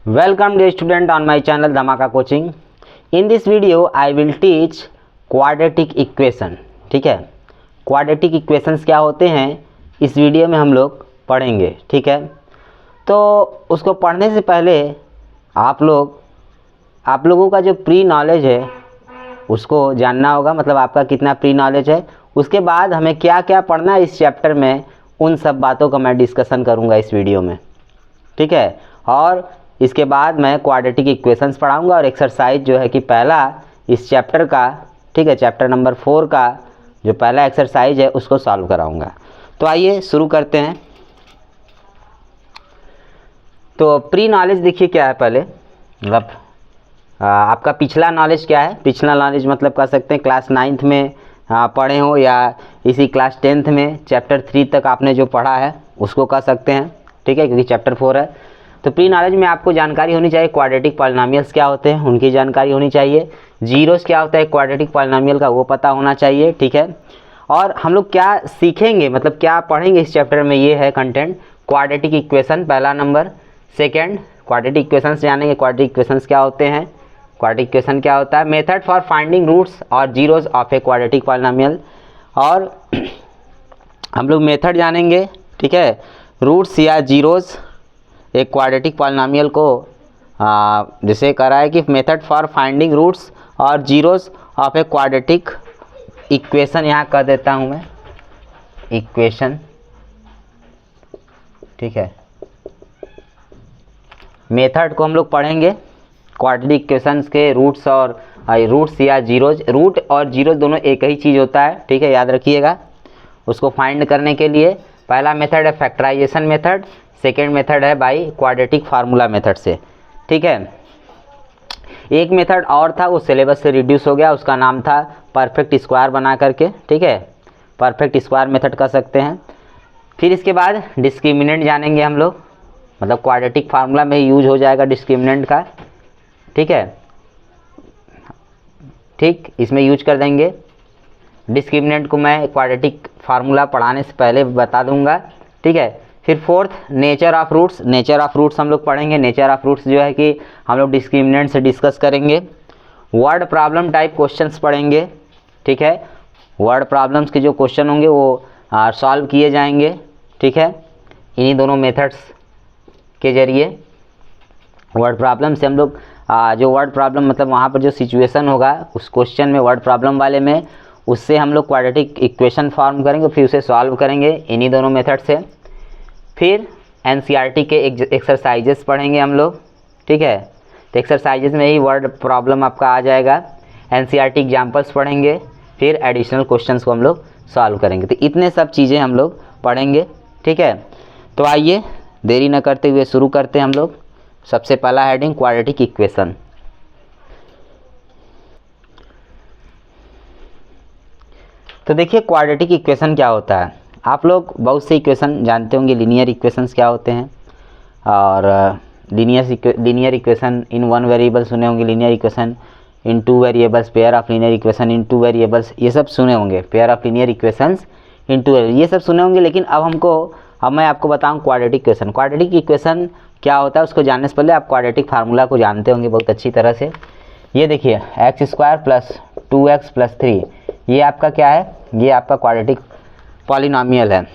Welcome dear student on my channel Dhamaka Coaching. In this video I will teach quadratic equation. ठीक है, quadratic equations क्या होते हैं इस वीडियो में हम लोग पढ़ेंगे. ठीक है, तो उसको पढ़ने से पहले आप लोगों का जो प्री नॉलेज है उसको जानना होगा, मतलब आपका कितना प्री नॉलेज है. उसके बाद हमें क्या क्या पढ़ना है इस चैप्टर में, उन सब बातों का मैं डिस्कशन करूंगा इस वीडियो में. ठीक है, और इसके बाद मैं क्वाड्रेटिक इक्वेशंस पढ़ाऊंगा और एक्सरसाइज जो है कि पहला इस चैप्टर का, ठीक है, चैप्टर नंबर 4 का जो पहला एक्सरसाइज है उसको सॉल्व कराऊंगा. तो आइए शुरू करते हैं. तो प्री नॉलेज देखिए क्या है पहले, मतलब आपका पिछला नॉलेज क्या है. पिछला नॉलेज मतलब कह सकते हैं क्लास 9th में पढ़े हो या इसी क्लास 10th में चैप्टर 3 तक आपने जो पढ़ा है उसको कह सकते हैं. ठीक है, क्योंकि चैप्टर 4 है. तो प्री नॉलेज में आपको जानकारी होनी चाहिए क्वाड्रेटिक पॉलिनोमियल्स क्या होते हैं उनकी जानकारी होनी चाहिए. जीरोस क्या होता है क्वाड्रेटिक पॉलिनोमियल का वो पता होना चाहिए. ठीक है, और हम लोग क्या सीखेंगे, मतलब क्या पढ़ेंगे इस चैप्टर में, ये है कंटेंट. क्वाड्रेटिक इक्वेशन पहला नंबर. सेकेंड, क्वाड्रेटिक इक्वेशंस जानेंगे. क्वाड्रेटिक इक्वेशंस क्या होते हैं, क्वाड्रेटिक इक्वेशन क्या होता है, मेथड फॉर फाइंडिंग रूट्स और zeros of a quadratic polynomial. और हम लोग मेथड जानेंगे. ठीक है, रूट्स या जीरोस एक क्वाड्रेटिक पॉलिनोमियल को जैसे करा है कि मेथड फॉर फाइंडिंग रूट्स और zeros of a quadratic equation, यहाँ कर देता हूँ मैं इक्वेशन. ठीक है, मेथड को हम लोग पढ़ेंगे क्वाड्रेटिक इक्वेशंस के रूट्स और रूट्स या जीरोज. रूट और जीरो दोनों एक ही चीज़ होता है. ठीक है, याद रखिएगा. उसको फाइंड करने के लिए पहला मेथड है फैक्टराइजेशन मेथड, सेकेंड मेथड है बाई क्वाड्रेटिक फार्मूला मेथड से. ठीक है, एक मेथड और था वो सिलेबस से रिड्यूस हो गया, उसका नाम था परफेक्ट स्क्वायर बना करके. ठीक है, परफेक्ट स्क्वायर मेथड कर सकते हैं. फिर इसके बाद डिस्क्रिमिनेंट जानेंगे हम लोग, मतलब क्वाड्रेटिक फार्मूला में यूज हो जाएगा डिस्क्रिमिनेंट का. ठीक है, ठीक, इसमें यूज कर देंगे. डिस्क्रिमिनेंट को मैं क्वाड्रेटिक फार्मूला पढ़ाने से पहले बता दूंगा. ठीक है, फिर fourth nature of roots. Nature of roots हम लोग पढ़ेंगे. नेचर ऑफ रूट्स जो है कि हम लोग डिस्क्रिमिनेंट से डिस्कस करेंगे. वर्ड प्रॉब्लम टाइप क्वेश्चंस पढ़ेंगे. ठीक है, वर्ड प्रॉब्लम्स के जो क्वेश्चन होंगे वो सॉल्व किए जाएंगे. ठीक है, इन्हीं दोनों मेथड्स के जरिए वर्ड प्रॉब्लम से हम लोग जो वर्ड प्रॉब्लम मतलब वहाँ पर जो सिचुएशन होगा उस क्वेश्चन में, वर्ड प्रॉब्लम वाले में, उससे हम लोग क्वाड्रेटिक इक्वेशन फॉर्म करेंगे, फिर उसे सॉल्व करेंगे इन्हीं दोनों मेथड से. फिर एनसीईआरटी के एक्सरसाइजेस पढ़ेंगे हम लोग. ठीक है, तो एक्सरसाइजेस में ही वर्ड प्रॉब्लम आपका आ जाएगा. एनसीईआरटी एग्जाम्पल्स पढ़ेंगे, फिर एडिशनल क्वेश्चंस को हम लोग सॉल्व करेंगे. तो इतने सब चीज़ें हम लोग पढ़ेंगे. ठीक है, तो आइए देरी न करते हुए शुरू करते हैं हम लोग. सबसे पहला हेडिंग क्वाड्रेटिक इक्वेशन. तो देखिए क्वाड्रेटिक इक्वेशन क्या होता है. आप लोग बहुत से इक्वेशन जानते होंगे. लीनियर इक्वेशंस क्या होते हैं, और linear equation in one variable सुने होंगे. Linear equation in two variables, pair of linear equation in two variables, ये सब सुने होंगे. Pair of linear equations in two, ये सब सुने होंगे. लेकिन अब मैं आपको बताऊं क्वाड्रेटिक इक्वेशन. क्वाड्रेटिक इक्वेशन क्या होता है उसको जानने से पहले आप क्वाड्रेटिक फार्मूला को जानते होंगे बहुत अच्छी तरह से. ये देखिए x square plus 2x plus 3, ये आपका क्या है, ये आपका क्वाड्रेटिक पॉलिनोमियल है.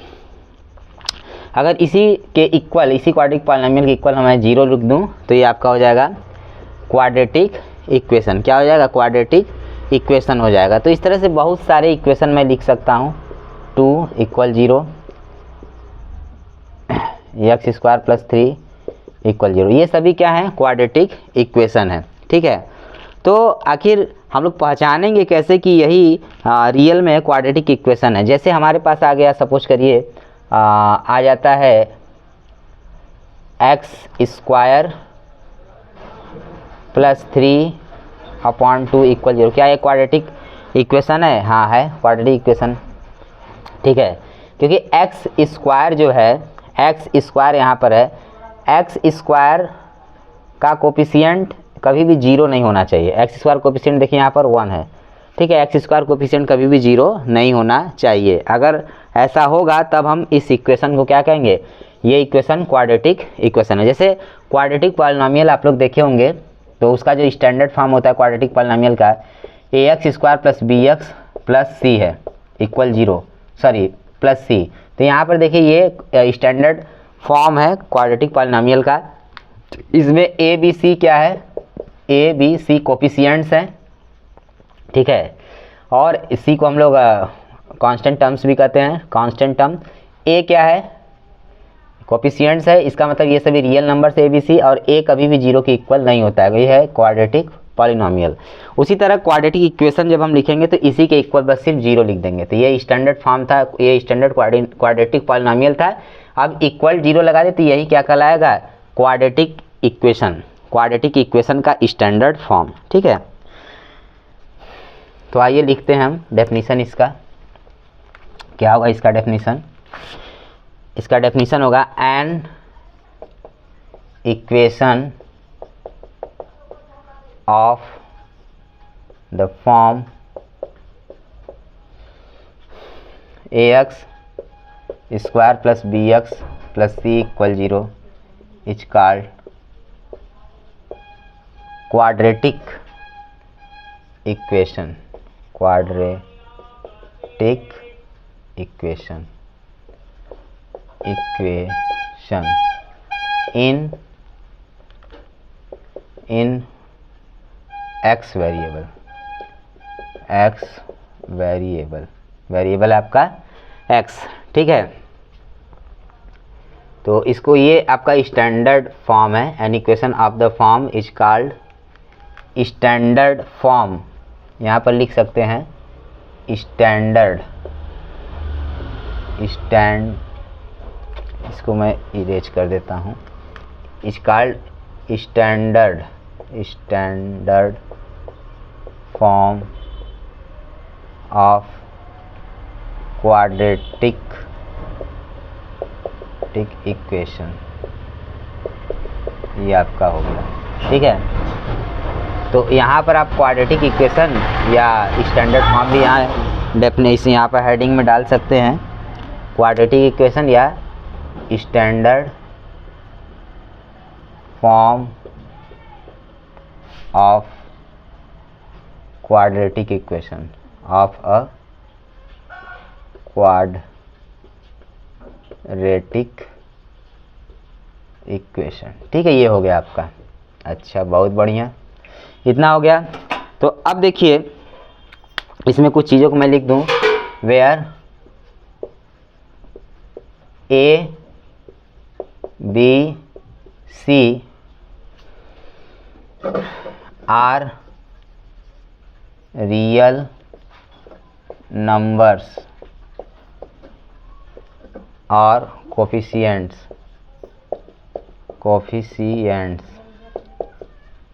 अगर इसी के इक्वल, इसी क्वाड्रेटिक पॉलिनोमियल के इक्वल मैं 0 लिख दूं तो ये आपका हो जाएगा क्वाड्रेटिक इक्वेशन. क्या हो जाएगा, क्वाड्रेटिक इक्वेशन हो जाएगा. तो इस तरह से बहुत सारे इक्वेशन मैं लिख सकता हूँ. 2 = 0, एक्स स्क्वायर प्लस 3 = 0, ये सभी क्या है, क्वाड्रेटिक इक्वेशन है. ठीक है, तो आखिर हम लोग पहचानेंगे कैसे कि यही रियल में क्वाड्रेटिक इक्वेशन है. जैसे हमारे पास आ गया, सपोज करिए आ जाता है एक्स स्क्वायर प्लस 3/2 = 0. क्या ये क्वाड्रेटिक इक्वेशन है? हाँ है, क्वाड्रेटिक इक्वेशन. ठीक है, क्योंकि एक्स स्क्वायर जो है, एक्स स्क्वायर यहाँ पर है, एक्स स्क्वायर का कोफिशिएंट कभी भी 0 नहीं होना चाहिए. एक्स स्क्वायर कोफिशिएंट देखिए यहाँ पर 1 है. ठीक है, एक्स स्क्वायर कोफिशिएंट कभी भी 0 नहीं होना चाहिए. अगर ऐसा होगा तब हम इस इक्वेशन को क्या कहेंगे, ये इक्वेशन क्वाड्रेटिक इक्वेशन है। जैसे क्वाड्रेटिक पॉलिनोमियल आप लोग देखे होंगे, तो उसका जो स्टैंडर्ड फॉर्म होता है क्वाड्रेटिक पॉलिनोमियल का, ax² + bx + c है इक्वल 0, सॉरी प्लस c। तो यहाँ पर देखिए ये स्टैंडर्ड फॉर्म है क्वाड्रेटिक पॉलिनोमियल का। इसमें a b c क्या है, a b c कोफिशिएंट्स हैं, ठीक है, और इसी को हम लोग कांस्टेंट टर्म्स भी कहते हैं, कांस्टेंट टर्म। a क्या है, कोफिशिएंट्स है, इसका मतलब ये सभी रियल नंबर से a b c, और a कभी भी 0 के इक्वल नहीं होता है, ये है क्वाड्रेटिक पॉलिनोमियल। उसी तरह क्वाड्रेटिक इक्वेशन जब हम लिखेंगे तो इसी के इक्वल बस सिर्फ 0 लिख देंगे। तो ये स्टैंडर्ड फॉर्म था, ये स्टैंडर्ड क्वाड्रेटिक पॉलिनोमियल था। अब इक्वल 0 लगा दे तो यही क्या कहलाएगा, क्वाड्रेटिक इक्वेशन, क्वाड्रेटिक इक्वेशन का स्टैंडर्ड फॉर्म, ठीक है। तो आइए लिखते हैं हम डेफिनीशन इसका। क्या होगा इसका डेफिनीशन, इसका डेफिनीशन होगा an equation of the form ax² + bx + c = 0 is called quadratic equation, quadratic equation in x variable, x variable आपका x, ठीक है। तो इसको, ये आपका स्टैंडर्ड फॉर्म है, an equation of the form is called standard form. यहाँ पर लिख सकते हैं स्टैंडर्ड, इसको मैं इरेज कर देता हूँ, is called standard form of quadratic equation, ये आपका हो गया, ठीक है। तो यहाँ पर आप क्वाड्रेटिक इक्वेशन या स्टैंडर्ड फॉर्म भी यहाँ डेफिनेशन यहाँ पर हेडिंग में डाल सकते हैं, क्वाड्रेटिक इक्वेशन या standard form of quadratic equation of a quadratic equation, ठीक है। ये हो गया आपका, अच्छा बहुत बढ़िया, इतना हो गया। तो अब देखिए इसमें कुछ चीज़ों को मैं लिख दूं, where a b c are real numbers or coefficients,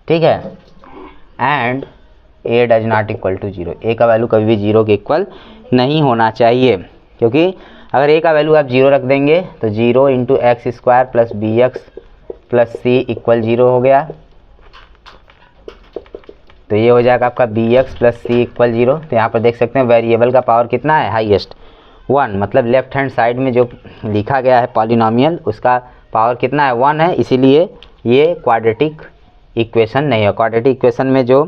ठीक है, and a does not equal to 0, a का वैल्यू कभी भी 0 के इक्वल नहीं होना चाहिए, क्योंकि अगर a का वैल्यू आप 0 रख देंगे तो 0 × x² + bx + c = 0 हो गया। तो ये हो जाएगा आपका bx + c = 0। तो यहाँ पर देख सकते हैं वेरिएबल का पावर कितना है, हाईएस्ट 1, मतलब लेफ्ट हैंड साइड में जो लिखा गया है पॉलिनोमियल उसका पावर कितना है, 1 है, इसीलिए ये क्वाड्रेटिक इक्वेशन नहीं है। क्वाड्रेटिक इक्वेशन में जो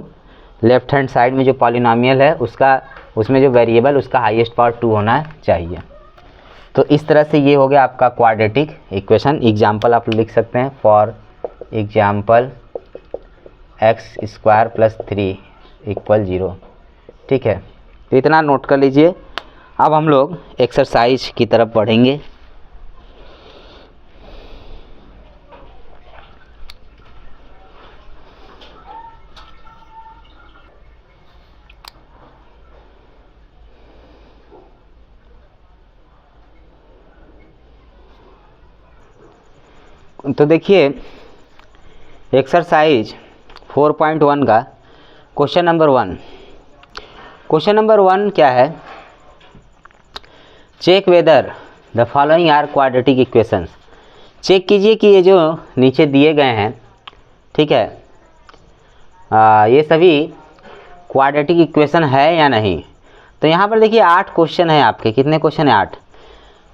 लेफ्ट हैंड साइड में जो पॉलिनोमियल है उसमें जो वेरिएबल उसका हाईएस्ट पावर 2 होना चाहिए। तो इस तरह से ये हो गया आपका क्वाड्रेटिक इक्वेशन। एग्जाम्पल आप लिख सकते हैं, फॉर एग्जाम्पल x² + 3 = 0, ठीक है। तो इतना नोट कर लीजिए। अब हम लोग एक्सरसाइज की तरफ बढ़ेंगे। तो देखिए एक्सरसाइज 4.1 का क्वेश्चन नंबर 1। क्वेश्चन नंबर 1 क्या है, check whether the following are quadratic equations. Check कीजिए कि ये जो नीचे दिए गए हैं, ठीक है, ये सभी क्वाड्रेटिक इक्वेशन है या नहीं। तो यहाँ पर देखिए 8 क्वेश्चन है आपके, कितने क्वेश्चन है, 8।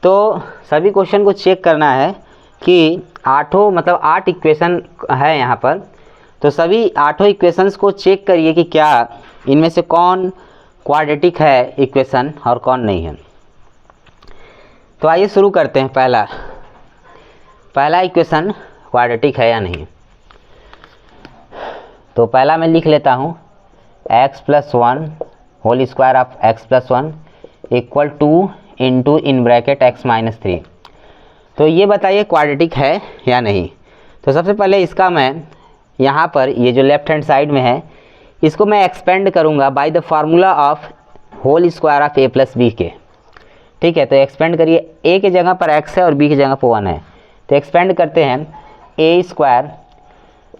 तो सभी क्वेश्चन को चेक करना है कि आठों मतलब 8 इक्वेशन है यहाँ पर, तो सभी 8 इक्वेशंस को चेक करिए कि क्या इनमें से कौन क्वाड्रेटिक है इक्वेशन और कौन नहीं है। तो आइए शुरू करते हैं। पहला इक्वेशन क्वाड्रेटिक है या नहीं। तो पहला मैं लिख लेता हूँ x+1 whole square of x+1 equal to into in bracket x-3। तो ये बताइए क्वाड्रेटिक है या नहीं। तो सबसे पहले इसका मैं यहाँ पर ये जो लेफ्ट हैंड साइड में है इसको मैं एक्सपेंड करूँगा by the formula of whole square of a+b के। ठीक है, तो एक्सपेंड करिए। a के जगह पर x है और b की जगह पर 1 है, तो एक्सपेंड करते हैं a square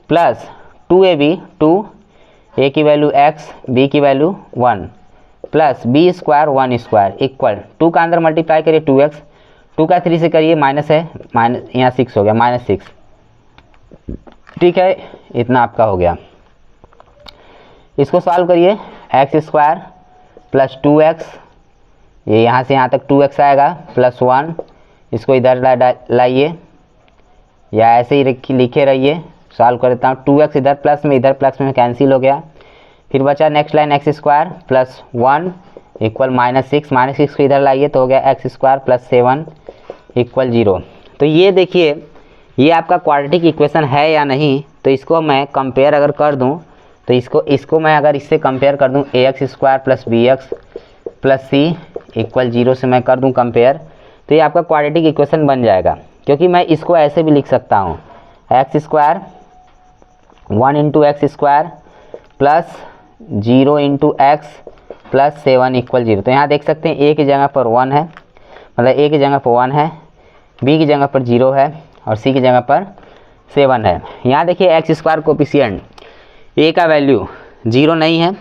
plus 2ab, 2 a की वैल्यू x, b की value 1 plus b square 1 square equal 2 का अंदर मल्टीप्लाई करिए 2x, 2 का 3 से करिए माइनस है, माइनस यहाँ 6 हो गया, -6। ठीक है, इतना आपका हो गया। इसको सॉल्व करिए। एक्स स्क्वायर प्लस 2x, ये यहाँ से यहाँ तक 2x आएगा प्लस 1, इसको इधर लाइए या ऐसे ही लिखे रहिए। सॉल्व कर देता हूँ। 2x इधर प्लस में कैंसिल हो गया। फिर बचा next line x square plus 1 equal -6, -6 को इधर लाइए तो हो गया एक्स स्क्वायर प्लस 7 इक्वल 0। तो ये देखिए ये आपका क्वाड्रेटिक इक्वेशन है या नहीं। तो इसको मैं कंपेयर अगर कर दूं तो इसको मैं अगर इससे कंपेयर कर दूं ax square plus bx plus c equal 0 से मैं कर दूं कंपेयर, तो ये आपका क्वाड्रेटिक इक्वेशन बन जाएगा। क्योंकि मैं इसको ऐसे भी लिख सकता हूँ x square 1 into x square plus 0 into x plus 7 equal 0। तो यहाँ देख सकते हैं a की जगह पर 1 है, मतलब a की जगह पर 1 है, b की जगह पर 0 है और c की जगह पर 7 है। यहाँ देखिए एक्स स्क्वायर कोफिशिएंट a का वैल्यू 0 नहीं है,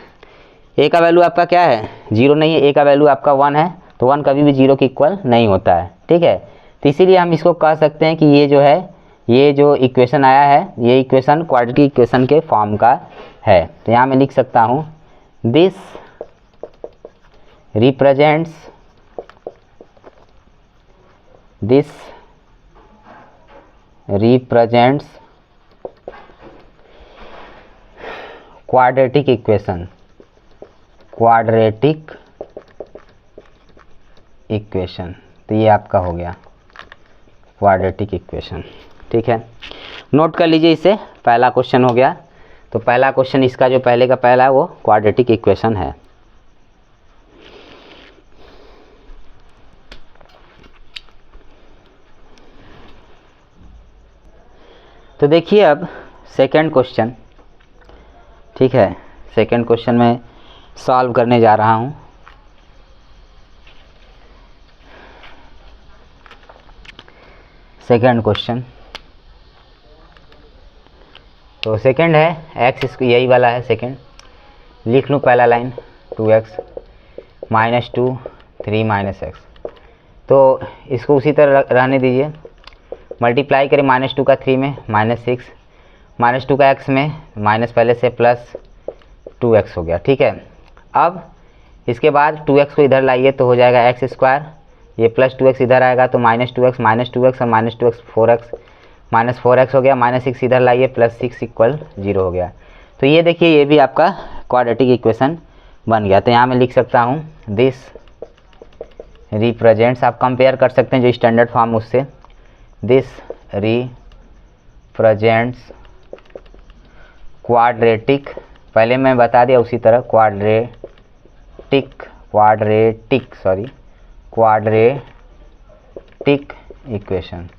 a का वैल्यू आपका क्या है 0 नहीं है, a का वैल्यू आपका 1 है, तो 1 कभी भी 0 के इक्वल नहीं होता है। ठीक है, तो इसीलिए हम इसको कह सकते हैं कि ये जो है ये जो इक्वेशन आया है ये इक्वेशन क्वाड्रेटिक इक्वेशन के फॉर्म का है। तो यहाँ मैं लिख सकता हूँ दिस represents quadratic equation। तो ये आपका हो गया क्वाड्रेटिक इक्वेशन। ठीक है, नोट कर लीजिए इसे, पहला क्वेश्चन हो गया। तो पहला क्वेश्चन इसका जो पहले का पहला है वो क्वाड्रेटिक इक्वेशन है। तो देखिए अब सेकंड क्वेश्चन। ठीक है, सेकंड क्वेश्चन में सॉल्व करने जा रहा हूँ। सेकंड क्वेश्चन, तो सेकंड है एक्स, इसको यही वाला है सेकंड। लिख लूँ पहला लाइन 2x -2 3 -x। तो इसको उसी तरह रहने दीजिए। मल्टीप्लाई करें -2 का 3 में -6, -2 का x में माइनस पहले से प्लस 2x हो गया। ठीक है, अब इसके बाद 2x को इधर लाइए तो हो जाएगा एक्स स्क्वायर, ये प्लस 2x इधर आएगा तो -2x और -2x 4x, -4x हो गया, -6 इधर लाइए प्लस 6 इक्वल 0 हो गया। तो ये देखिए ये भी आपका क्वाड्रेटिक इक्वेशन बन गया। तो यहाँ मैं लिख सकता हूँ दिस रिप्रेजेंट्स, आप कंपेयर कर सकते हैं जो स्टैंडर्ड फॉर्म उससे, दिस रिप्रेजेंट्स क्वाड्रेटिक, पहले मैं बता दिया उसी तरह क्वाड्रेटिक इक्वेशन।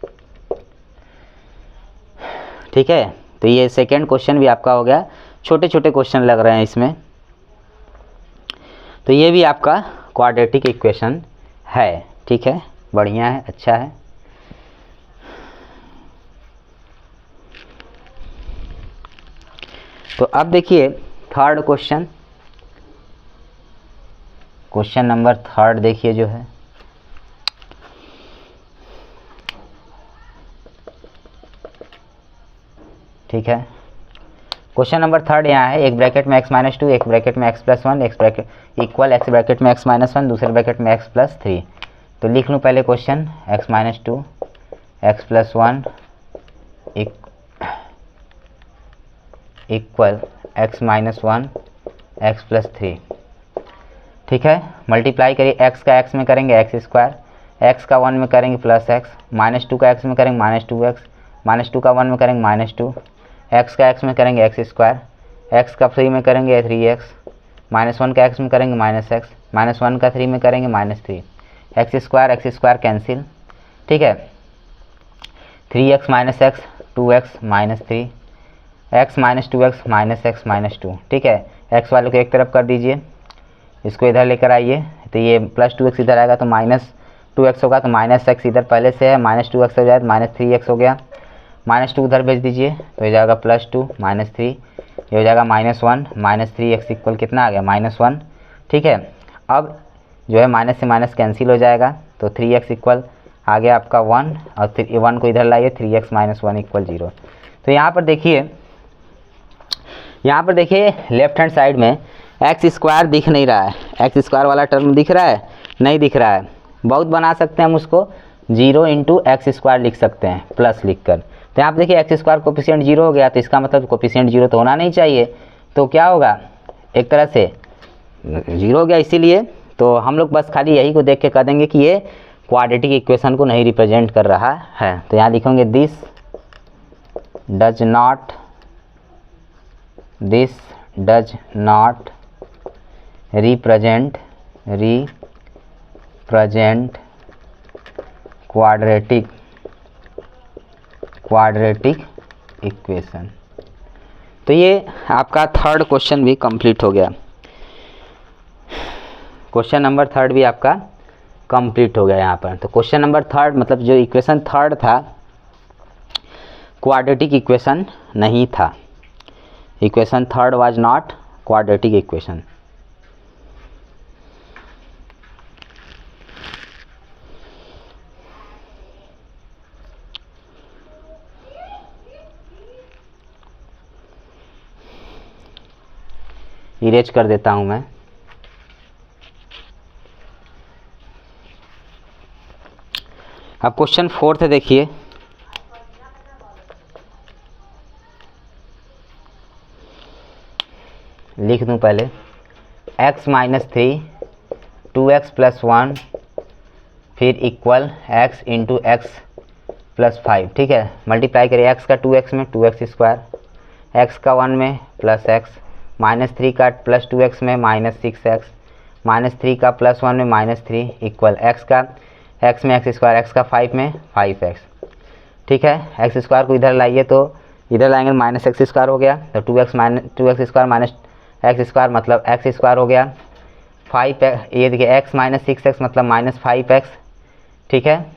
ठीक है, तो ये सेकेंड क्वेश्चन भी आपका हो गया। छोटे छोटे क्वेश्चन लग रहे हैं इसमें, तो ये भी आपका क्वाड्रेटिक इक्वेशन है। ठीक है, बढ़िया है, अच्छा है। तो अब देखिए third question, question number third देखिए जो है, ठीक है। क्वेश्चन नंबर थर्ड यहाँ है, एक ब्रैकेट में x-2, एक ब्रैकेट में x+1, एक ब्रैकेट इक्वल x ब्रैकेट में x-1, दूसरे ब्रैकेट में x+3। तो लिख लूँ पहले question x-2 x plus 1 equal x minus 1 x plus 3। ठीक है, मल्टीप्लाई करिए, एक्स का एक्स में करेंगे एक्स स्क्वायर, एक्स का 1 में करेंगे प्लस एक्स, माइनस 2 का एक्स में करेंगे माइनस 2x, माइनस 2 का 1 में करेंगे माइनस 2, एक्स का एक्स में करेंगे एक्स स्क्वायर, एक्स का 3 में करेंगे 3x, माइनस 1 का एक्स में करेंगे माइनस एक्स, माइनस 1 का 3 में करेंगे माइनस 3, एक्स स्क्वायर कैंसिल। ठीक है, 3x minus x 2x minus 3, x minus 2x minus x minus 2। ठीक है, एक्स वाले को एक तरफ कर दीजिए, इसको इधर लेकर आइए, तो ये प्लस 2x इधर आएगा तो माइनस 2x होगा, तो माइनस एक्स इधर पहले से है, माइनस 2x हो जाए तो माइनस 3x हो गया, माइनस 2 उधर भेज दीजिए तो हो जाएगा प्लस 2 माइनस 3, ये हो जाएगा माइनस 1 माइनस 3x इक्वल कितना आ गया माइनस 1। ठीक है, अब जो है माइनस से माइनस कैंसिल हो जाएगा, तो 3x इक्वल आ गया आपका 1 और 1 को इधर लाइए, 3x माइनस 1 इक्वल 0। तो यहाँ पर देखिए लेफ्ट हैंड साइड में एक्स स्क्वायर दिख नहीं रहा है, एक्स स्क्वायर वाला टर्म दिख रहा है, नहीं दिख रहा है। बहुत बना सकते हैं हम उसको, 0 इंटू एक्स स्क्वायर लिख सकते हैं प्लस लिख कर। तो यहाँ पर देखिए एक्स स्क्वायर कोफिशिएंट 0 हो गया, तो इसका मतलब कोफिशिएंट 0 तो होना नहीं चाहिए, तो क्या होगा एक तरह से 0 हो गया। इसीलिए तो हम लोग बस खाली यही को देख के कह देंगे कि ये क्वाड्रेटिक इक्वेशन को नहीं रिप्रेजेंट कर रहा है। तो यहाँ लिखेंगे this does not represent quadratic equation. तो ये आपका थर्ड क्वेश्चन भी कंप्लीट हो गया, क्वेश्चन नंबर थर्ड भी आपका कंप्लीट हो गया यहाँ पर। तो क्वेश्चन नंबर थर्ड मतलब जो इक्वेशन थर्ड था क्वाड्रेटिक इक्वेशन नहीं था, equation third was not quadratic equation. Erase कर देता हूं मैं। अब क्वेश्चन फोर्थ देखिए, लिख दूं पहले, x माइनस 3 2x प्लस 1 फिर equal x into x plus 5। ठीक है, मल्टीप्लाई करिए, x का 2x में 2x स्क्वायर, x का 1 में प्लस x, माइनस 3 का प्लस 2x में माइनस 6x, माइनस 3 का प्लस 1 में माइनस 3 इक्वल x का x में x स्क्वायर, x का 5 में 5x। ठीक है, x स्क्वायर को इधर लाइए तो इधर लाएंगे माइनस एक्स स्क्वायर हो गया, तो 2x square minus x square मतलब एक्स स्क्वायर हो गया, 5 ये देखिए x माइनस 6x मतलब माइनस 5x। ठीक है,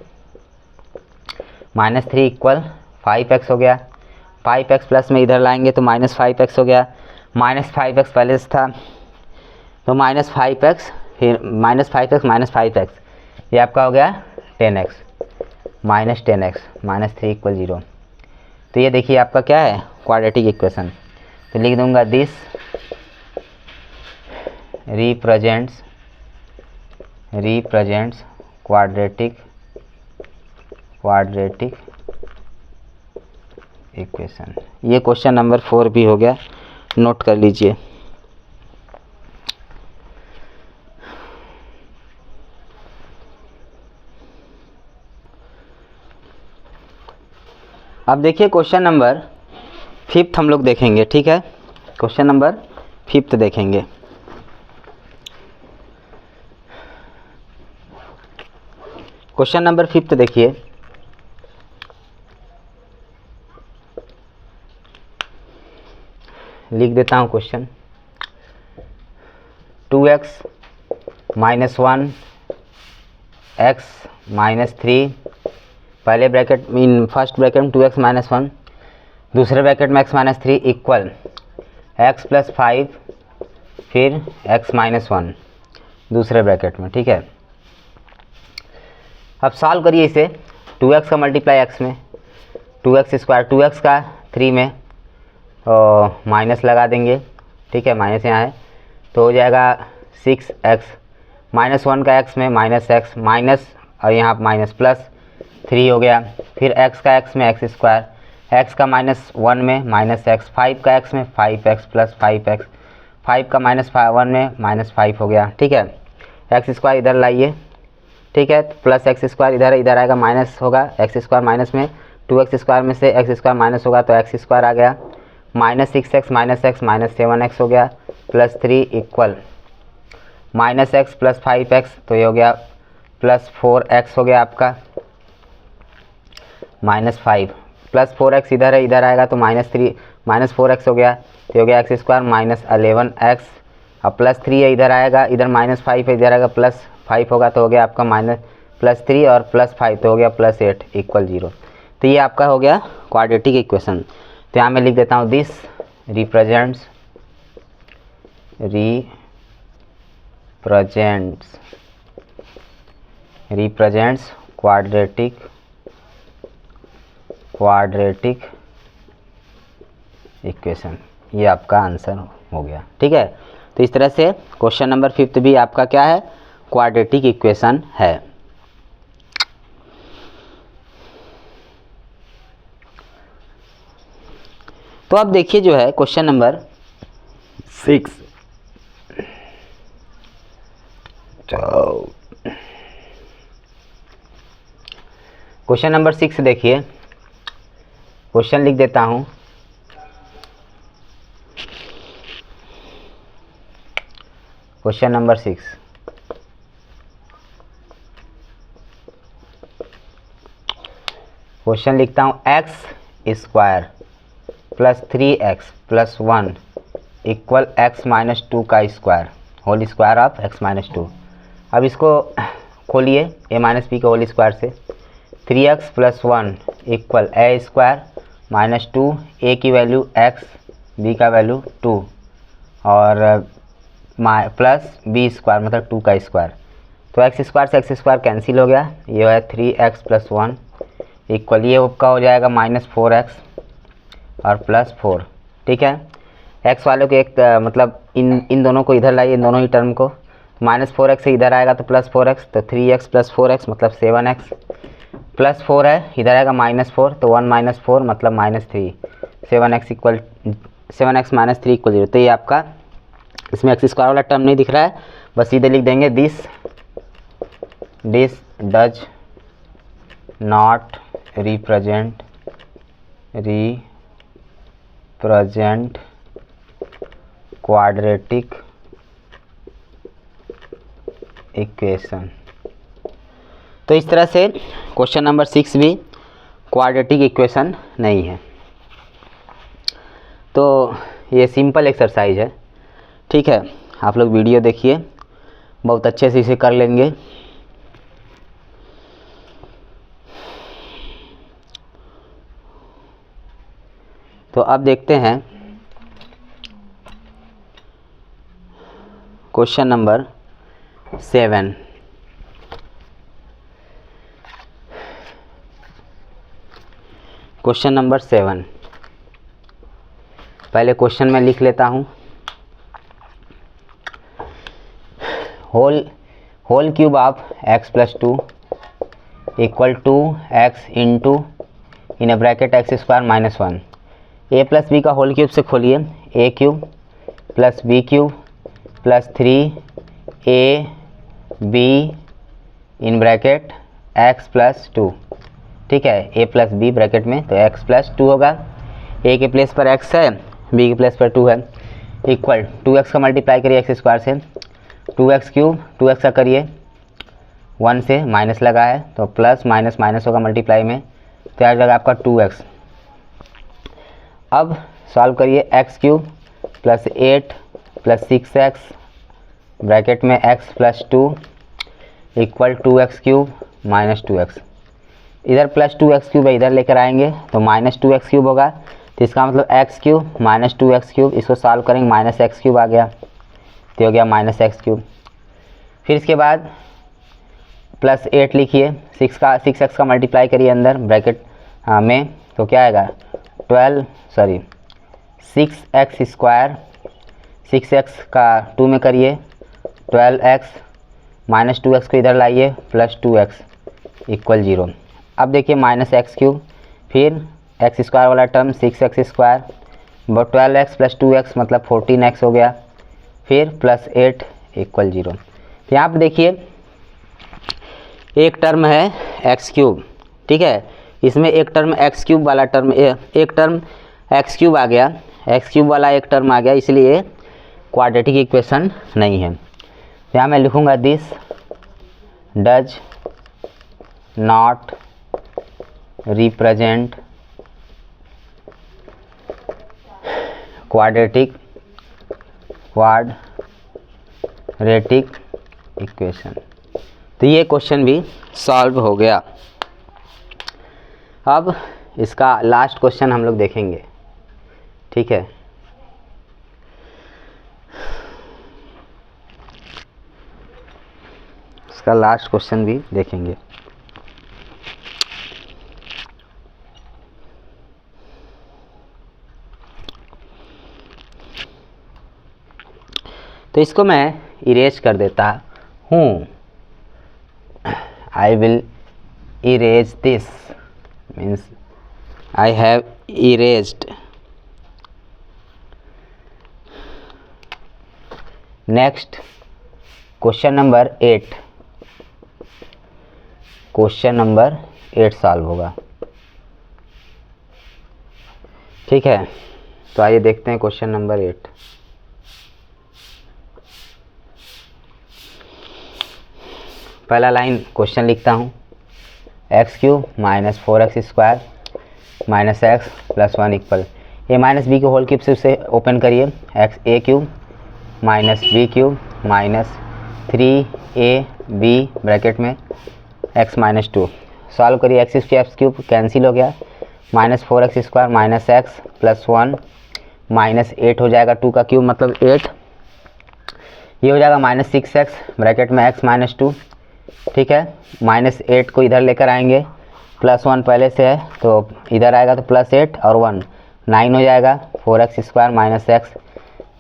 माइनस 3 इक्वल 5x हो गया, 5x प्लस में इधर लाएंगे तो माइनस 5x हो गया, माइनस 5x पहले से था तो माइनस 5x फिर माइनस 5x माइनस 5x, ये आपका हो गया 10x minus 10x minus 3 equal 0। तो ये देखिए आपका क्या है क्वाड्रेटिक इक्वेशन। तो लिख दूंगा दिस रिप्रेजेंट्स क्वाड्रेटिक इक्वेशन। ये क्वेश्चन नंबर 4 भी हो गया, नोट कर लीजिए। अब देखिए क्वेश्चन नंबर 5 हम लोग देखेंगे। ठीक है, क्वेश्चन नंबर 5 देखेंगे। क्वेश्चन नंबर 5 देखिए, लिख देता हूँ question, 2x minus 1 x minus 3, पहले ब्रैकेट मीन फर्स्ट ब्रैकेट में 2x माइनस 1, दूसरे ब्रैकेट में x minus 3 equal x plus 5 फिर x माइनस 1 दूसरे ब्रैकेट में। ठीक है, अब सॉल्व करिए इसे, 2x का मल्टीप्लाई x में, 2x स्क्वायर 2x का 3 में माइनस लगा देंगे। ठीक है, माइनस यहाँ है तो हो जाएगा 6x, माइनस 1 का x में माइनस x माइनस और यहाँ माइनस प्लस 3 हो गया। फिर x का x में x स्क्वायर, x का -1 में -x, 5 का x में 5x प्लस 5x, 5 का -1 में -5 हो गया। ठीक है, एक्स स्क्वायर इधर लाइए। ठीक है, प्लस एक्स स्क्वायर इधर आएगा, माइनस होगा एक्स स्क्वायर, माइनस में 2x स्क्वायर में से एक्स स्क्वायर माइनस होगा तो एक्स स्क्वायर आ गया, -6x -7x हो गया, plus 3 equal -x plus 5x, तो ये हो गया प्लस 4x हो गया आपका, -5 प्लस 4x इधर आएगा तो -4x हो गया, तो हो गया एक्स स्क्वायर -11x, अब प्लस 3 है इधर आएगा, इधर -5 है इधर आएगा, प्लस 5 होगा तो हो गया आपका +3 और +5 तो हो गया +8 इक्वल 0। तो ये आपका हो गया क्वाड्रेटिक इक्वेशन। तो यहाँ मैं लिख देता हूँ दिस रिप्रेजेंट्स क्वाड्रेटिक इक्वेशन। ये आपका आंसर हो गया। ठीक है, तो इस तरह से क्वेश्चन नंबर 5 भी आपका क्या है, क्वाड्रेटिक इक्वेशन है। तो अब देखिए जो है क्वेश्चन नंबर 6, क्वेश्चन नंबर 6 देखिए, क्वेश्चन लिख देता हूं, क्वेश्चन नंबर 6, क्वेश्चन लिखता हूं x square plus 3x plus 1 equal x minus 2 का square, whole square of x minus 2। अब इसको खोलिए a माइनस बी के होल स्क्वायर से, 3x plus 1 equal a square minus 2, a की वैल्यू x, b का वैल्यू 2 और प्लस b स्क्वायर मतलब 2 का स्क्वायर। तो x स्क्वायर से x स्क्वायर कैंसिल हो गया, ये है 3x प्लस 1 इक्वल ये आपका हो जाएगा -4x और प्लस 4। ठीक है, x वालों के एक मतलब इन दोनों को इधर लाइए, इन दोनों ही टर्म को, -4x से इधर आएगा तो +4x, तो 3x प्लस 4x मतलब 7x, प्लस 4 है इधर आएगा -4 तो 1 - 4 मतलब -3, 7x माइनस 3 इक्वल 0। तो ये आपका, इसमें एक्स स्क्वायर वाला टर्म नहीं दिख रहा है, बस सीधे लिख देंगे this does not represent quadratic equation. तो इस तरह से क्वेश्चन नंबर 6 भी क्वाड्रेटिक इक्वेशन नहीं है। तो ये सिंपल एक्सरसाइज है। ठीक है, आप लोग वीडियो देखिए, बहुत अच्छे से इसे कर लेंगे। तो अब देखते हैं क्वेश्चन नंबर 7। क्वेश्चन नंबर 7, पहले क्वेश्चन में लिख लेता हूँ, whole cube of x plus 2 equal to x into in a bracket x square minus 1। A plus b का होल क्यूब से खोलिए, a cube plus b cube plus 3 ab in bracket x plus 2। ठीक है, a plus B bracket में तो x plus 2 होगा, a के place पर x है, b के प्लेस पर 2 है, इक्वल 2x का मल्टीप्लाई करिए एक्स स्क्वायर से, 2x क्यूब 2x का करिए, 1 से माइनस लगा है तो प्लस माइनस माइनस होगा मल्टीप्लाई में, तो आ जाएगा आपका 2x। अब सॉल्व करिए, x cube plus 8 plus 6x bracket में x plus 2 equal 2x cube minus 2x। इधर प्लस 2x क्यूब है, इधर लेकर आएंगे तो माइनस 2x क्यूब होगा, तो इसका मतलब x cube minus 2x cube, इसको सॉल्व करेंगे माइनस x क्यूब आ गया, तो हो गया माइनस x क्यूब। फिर इसके बाद प्लस 8 लिखिए, 6x का मल्टीप्लाई करिए अंदर ब्रैकेट में, तो क्या आएगा 6x स्क्वायर, 6x का 2 में करिए 12x माइनस 2x को इधर लाइए प्लस 2x इक्वल 0। अब देखिए माइनस एक्स क्यूब, फिर एक्स स्क्वायर वाला टर्म 6x² 12x + 2x मतलब 14x हो गया, फिर +8 = 0। तो यहाँ पर देखिए एक टर्म है एक्स क्यूब, ठीक है, इसमें एक टर्म एक्स क्यूब वाला टर्म, एक टर्म एक्स क्यूब आ गया, एक्स क्यूब वाला एक टर्म आ गया, इसलिए क्वाड्रेटिक इक्वेशन नहीं है। यहाँ मैं लिखूँगा this does not represent quadratic equation. तो ये क्वेश्चन भी सॉल्व हो गया। अब इसका लास्ट क्वेश्चन हम लोग देखेंगे, ठीक है। इसका लास्ट क्वेश्चन भी देखेंगे। तो इसको मैं इरेज कर देता हूँ। I will erase this, means I have erased. Next question number 8, question number 8 solve होगा, ठीक है। तो आइए देखते हैं क्वेश्चन नंबर 8। पहला लाइन क्वेश्चन लिखता हूँ, x³ - 4x² - x + 1 = a - b के होल क्यूब से उसे ओपन करिए, a³ - b³ - 3ab ब्रैकेट में x - 2 सॉल्व करिए। x³ कैंसिल हो गया, -4x² - x + 1 -8 हो जाएगा, 2 का क्यूब मतलब 8, ये हो जाएगा -6x ब्रैकेट में x - 2, ठीक है। -8 को इधर लेकर आएंगे, +1 पहले से है तो इधर आएगा तो +8 और 1 9 हो जाएगा, 4x² - x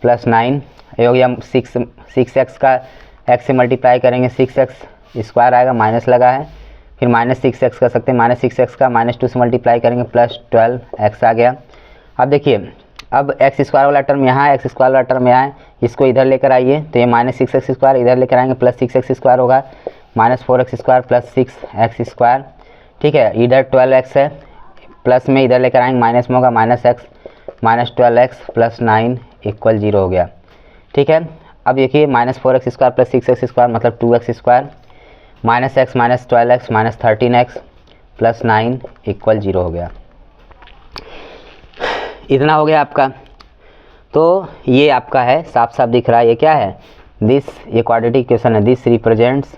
+ 9, ये हो गया 6x का x से मल्टीप्लाई करेंगे, 6x² आएगा, माइनस लगा है, फिर -6x कर सकते हैं, -6x का -2 से मल्टीप्लाई करेंगे +12x आ गया। अब देखिए, अब x² वाला टर्म यहाँ है, x² वाला टर्म यहाँ है, इसको इधर लेकर आइए तो ये -6x² इधर लेकर आएंगे, +6x² होगा, -4x² + 6x², ठीक है। इधर 12x है, प्लस में इधर लेकर आएंगे, माइनस में होगा -x - 12x + 9 = 0 हो गया, ठीक है। अब देखिए -4x² + 6x² मतलब 2x² -x - 12x - 13x + 9 = 0 हो गया। इतना हो गया आपका। तो ये आपका है, साफ साफ दिख रहा है, ये क्या है, दिस, ये क्वाड्रेटिक इक्वेशन है, दिस रिप्रेजेंट्स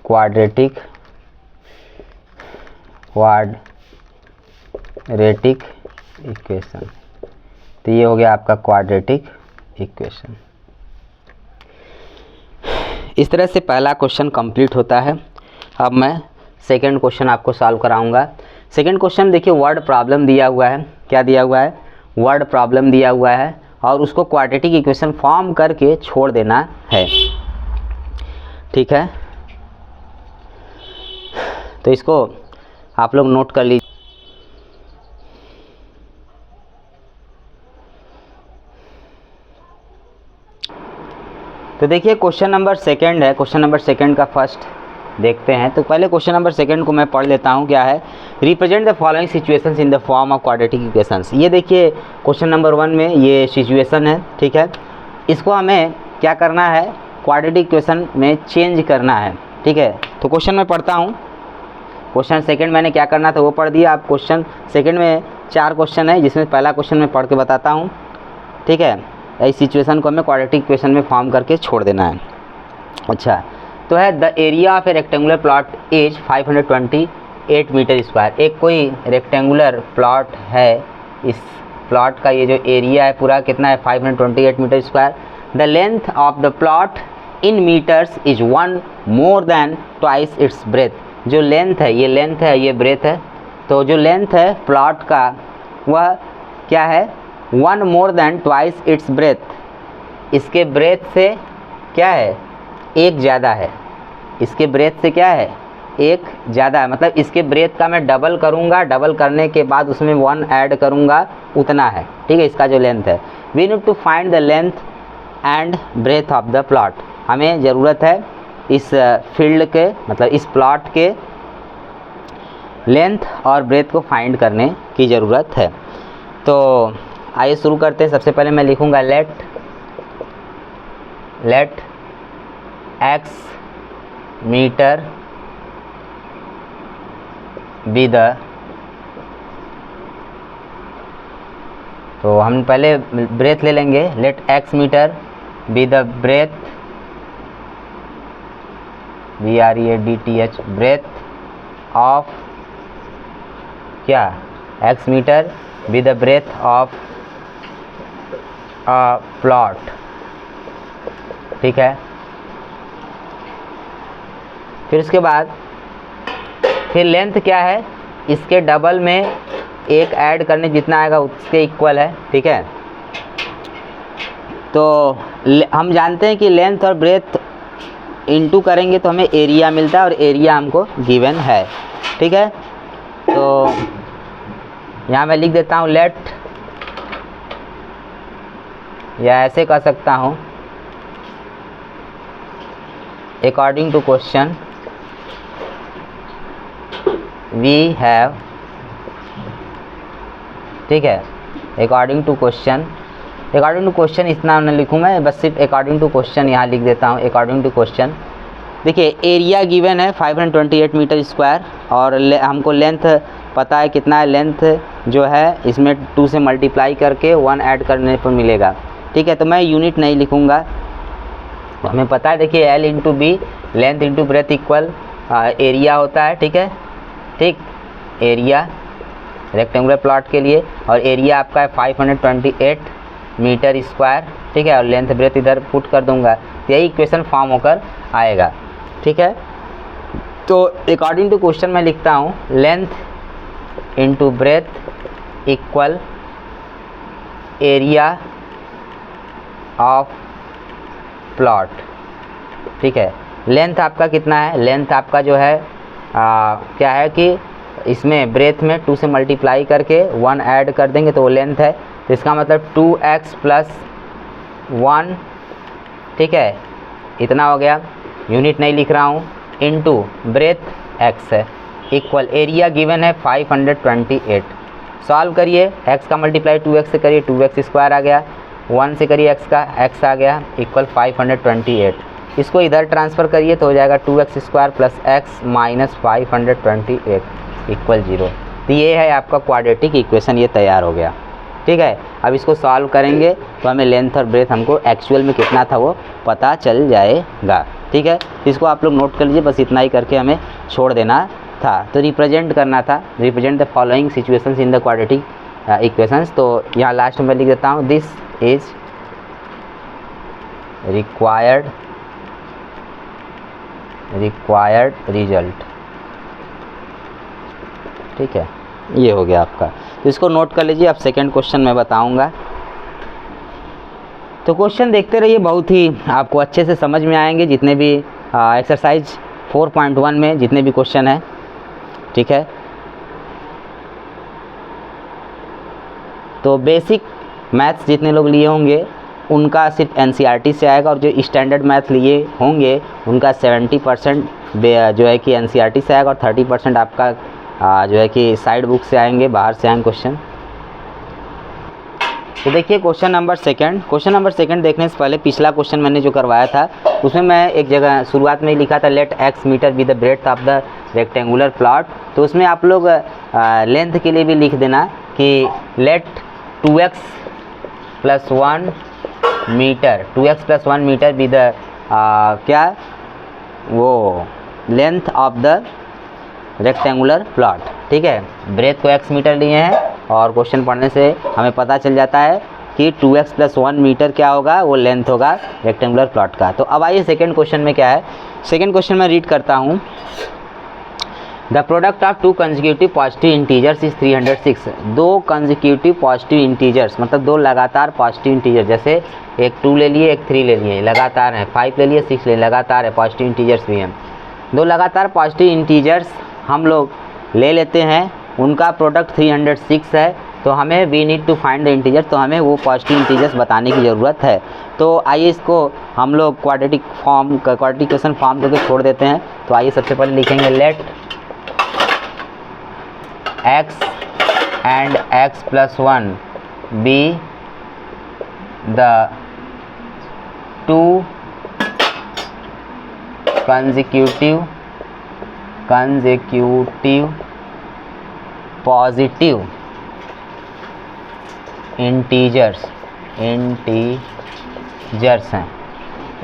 क्वाड्रेटिक इक्वेशन। तो ये हो गया आपका क्वाड्रेटिक इक्वेशन। इस तरह से पहला क्वेश्चन कंप्लीट होता है। अब मैं सेकंड क्वेश्चन आपको सॉल्व कराऊंगा। सेकंड क्वेश्चन देखिए, वर्ड प्रॉब्लम दिया हुआ है, क्या दिया हुआ है, वर्ड प्रॉब्लम दिया हुआ है और उसको क्वाड्रेटिक इक्वेशन फॉर्म करके छोड़ देना है, ठीक है। तो इसको आप लोग नोट कर लीजिए। तो देखिए क्वेश्चन नंबर सेकंड है, क्वेश्चन नंबर सेकंड का फर्स्ट देखते हैं। तो पहले क्वेश्चन नंबर सेकंड को मैं पढ़ लेता हूँ, क्या है, represent the following situations in the form of quadratic equations. ये देखिए क्वेश्चन नंबर 1 में ये सिचुएशन है, ठीक है। इसको हमें क्या करना है, क्वाड्रेटिक इक्वेशन में चेंज करना है, ठीक है। तो क्वेश्चन में पढ़ता हूँ। क्वेश्चन सेकंड मैंने क्या करना था वो पढ़ दिया। आप क्वेश्चन सेकंड में 4 क्वेश्चन है, जिसमें पहला क्वेश्चन मैं पढ़ के बताता हूँ, ठीक है। इस सिचुएशन को हमें क्वाड्रेटिक इक्वेशन में फॉर्म करके छोड़ देना है। अच्छा, तो है the area of a rectangular plot is 528 metre square. एक कोई रेक्टेंगुलर प्लॉट है, इस प्लॉट का ये जो एरिया है पूरा कितना है, 528 metre square. The length of the plot in metres is 1 more than twice its breadth. जो लेंथ है, ये लेंथ है, ये ब्रेथ है। तो जो लेंथ है प्लॉट का वह क्या है, 1 more than twice its breath, इसके ब्रेथ से क्या है, एक ज़्यादा है, इसके ब्रेथ से क्या है, एक ज़्यादा है, मतलब इसके ब्रेथ का मैं डबल करूँगा, डबल करने के बाद उसमें 1 ऐड करूँगा, उतना है, ठीक है, इसका जो लेंथ है। We need to find the length and breadth of the plot. हमें ज़रूरत है इस फील्ड के, मतलब इस प्लॉट के लेंथ और ब्रेथ को फाइंड करने की ज़रूरत है। तो आइए शुरू करते हैं। सबसे पहले मैं लिखूँगा let x metre be the, तो हम पहले ब्रेथ ले लेंगे। Let x metre be the breadth, BREADTH, breadth of क्या, x metre be the breadth of a plot, ठीक है। फिर उसके बाद फिर लेंथ क्या है, इसके डबल में एक ऐड करने जितना आएगा उसके इक्वल है, ठीक है। तो हम जानते हैं कि लेंथ और ब्रेथ इनटू करेंगे तो हमें एरिया मिलता है, और एरिया हमको गिवन है, ठीक है। तो यहाँ मैं लिख देता हूँ लेट, या ऐसे कर सकता हूँ according to question we have, ठीक है। अकॉर्डिंग टू क्वेश्चन इतना नहीं लिखूँगा, बस सिर्फ अकॉर्डिंग टू क्वेश्चन यहाँ लिख देता हूँ। अकॉर्डिंग टू क्वेश्चन देखिए एरिया गिवन है 528 मीटर स्क्वायर, और हमको लेंथ पता है कितना है, लेंथ जो है इसमें 2 से मल्टीप्लाई करके 1 ऐड करने पर मिलेगा, ठीक है। तो मैं यूनिट नहीं लिखूँगा, हमें पता है, देखिए L into B, length into breadth equal area होता है, ठीक है, ठीक। एरिया रेक्टेंगुलर प्लॉट के लिए, और एरिया आपका है 528 मीटर स्क्वायर, ठीक है, और लेंथ ब्रेथ इधर पुट कर दूंगा, तो यही इक्वेशन फॉर्म होकर आएगा, ठीक है। तो अकॉर्डिंग टू क्वेश्चन मैं लिखता हूँ length into breadth equal area of plot, ठीक है। लेंथ आपका कितना है, लेंथ आपका जो है क्या है कि इसमें ब्रेथ में 2 से मल्टीप्लाई करके 1 ऐड कर देंगे तो वो लेंथ है, तो इसका मतलब 2x प्लस 1, ठीक है, इतना हो गया, यूनिट नहीं लिख रहा हूँ, इनटू ब्रेथ x है, इक्वल एरिया गिवन है 528। सॉल्व करिए, x का मल्टीप्लाई 2x से करिए, 2x स्क्वायर आ गया, 1 से करिए x का, x आ गया, इक्वल 528। इसको इधर ट्रांसफ़र करिए तो हो जाएगा 2x square plus x minus 528 equal 0। तो ये है आपका क्वाड्रेटिक इक्वेशन, ये तैयार हो गया, ठीक है। अब इसको सॉल्व करेंगे तो हमें लेंथ और ब्रेथ हमको एक्चुअल में कितना था वो पता चल जाएगा, ठीक है। इसको आप लोग नोट कर लीजिए, बस इतना ही करके हमें छोड़ देना था। तो रिप्रेजेंट करना था, represent the following situations in the quadratic equations. तो यहाँ लास्ट में लिख देता हूँ दिस इज रिक्वायर्ड रिजल्ट, ठीक है, ये हो गया आपका। तो इसको नोट कर लीजिए। अब सेकंड क्वेश्चन मैं बताऊंगा, तो क्वेश्चन देखते रहिए, बहुत ही आपको अच्छे से समझ में आएंगे जितने भी एक्सरसाइज 4.1 में जितने भी क्वेश्चन हैं, ठीक है। तो बेसिक मैथ्स जितने लोग लिए होंगे उनका सिर्फ NCERT से आएगा, और जो स्टैंडर्ड मैथ लिए होंगे उनका 70% जो है कि NCERT से आएगा, और 30% आपका जो है कि साइड बुक से आएंगे, बाहर से आएंगे क्वेश्चन। तो देखिए क्वेश्चन नंबर सेकंड देखने से पहले पिछला क्वेश्चन मैंने जो करवाया था उसमें मैं एक जगह शुरुआत में ही लिखा था let x metre be the breadth of the rectangular plot. तो उसमें आप लोग लेंथ के लिए भी लिख देना कि let 2x plus 1 metre be the क्या वो length of the rectangular plot, ठीक है। ब्रेथ को x मीटर लिए हैं, और क्वेश्चन पढ़ने से हमें पता चल जाता है कि 2x प्लस 1 मीटर क्या होगा, वो लेंथ होगा रेक्टेंगुलर प्लॉट का। तो अब आइए सेकंड क्वेश्चन में क्या है। सेकंड क्वेश्चन में रीड करता हूँ, the product of to consecutive positive integers is 306। दो कंसेक्यूटिव पॉजिटिव इंटीजर्स मतलब दो लगातार पॉजिटिव इंटीजर, जैसे एक 2 ले लिए एक 3 ले लिए, लगातार हैं, 5 ले लिए 6 ले, लगातार है, पॉजिटिव इंटीजर्स भी हैं। दो लगातार पॉजिटिव इंटीजर्स हम लोग ले लेते हैं, उनका प्रोडक्ट 306 है, तो हमें we need to find the integers, तो हमें वो पॉजिटिव इंटीजर्स बताने की ज़रूरत है। तो आइए इसको हम लोग क्वाड्रेटिक इक्वेशन फॉर्म करके छोड़ देते हैं। तो आइए सबसे पहले लिखेंगे late x and x+1 be the two consecutive positive integers हैं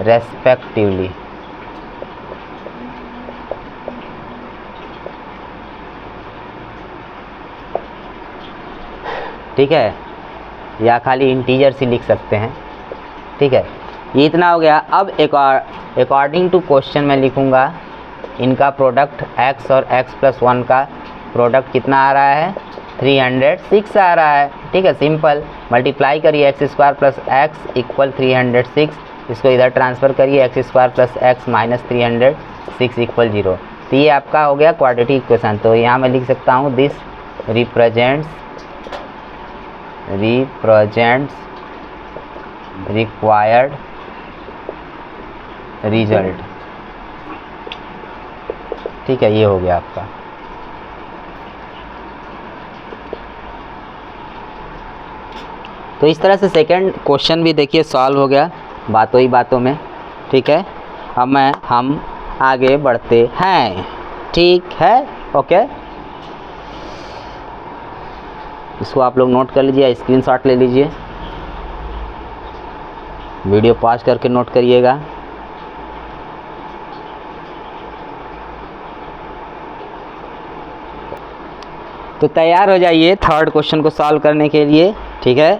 रेस्पेक्टिवली। ठीक है, या खाली इंटीजर्स ही लिख सकते हैं। ठीक है, ये इतना हो गया। अब एक और अकॉर्डिंग टू क्वेश्चन मैं लिखूँगा इनका प्रोडक्ट x और x+1 का प्रोडक्ट कितना आ रहा है, 306 आ रहा है। ठीक है, सिंपल मल्टीप्लाई करिए x² + x = 306, इसको इधर ट्रांसफ़र करिए x² + x - 306 = 0। तो ये आपका हो गया क्वाड्रेटिक इक्वेशन। तो यहाँ मैं लिख सकता हूँ दिस रिप्रेजेंट्स रिक्वायर्ड रिजल्ट। ठीक है, ये हो गया आपका। तो इस तरह से सेकंड क्वेश्चन भी देखिए सॉल्व हो गया बातों ही बातों में। ठीक है, अब हम आगे बढ़ते हैं। ठीक है, ओके, इसको आप लोग नोट कर लीजिए, स्क्रीनशॉट ले लीजिए, वीडियो पॉज करके नोट करिएगा। तो तैयार हो जाइए थर्ड क्वेश्चन को सॉल्व करने के लिए। ठीक है,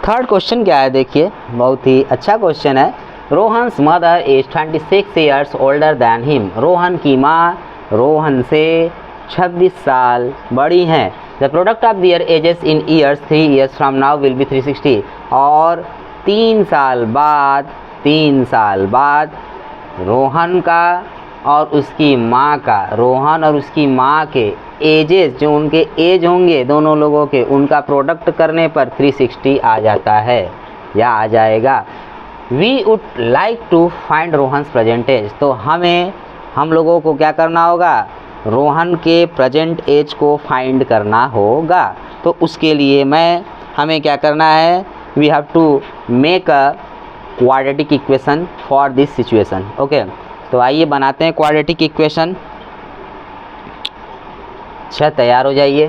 थर्ड क्वेश्चन क्या है देखिए, बहुत ही अच्छा क्वेश्चन है। Rohan's mother is 26 years older than him. Rohan की माँ रोहन से 26 साल बड़ी हैं। The product of their ages in years 3 years from now will be 360। और 3 साल बाद रोहन का और उसकी माँ का, रोहन और उसकी माँ के एजेस, जो उनके एज होंगे दोनों लोगों के, उनका प्रोडक्ट करने पर 360 आ जाता है या आ जाएगा। We would like to find Rohan's present age. तो हम लोगों को क्या करना होगा, रोहन के प्रेजेंट एज को फाइंड करना होगा। तो उसके लिए हमें क्या करना है, we have to make a quadratic equation for this situation. Okay, तो आइए बनाते हैं क्वाड्रेटिक इक्वेशन। अच्छा, तैयार हो जाइए।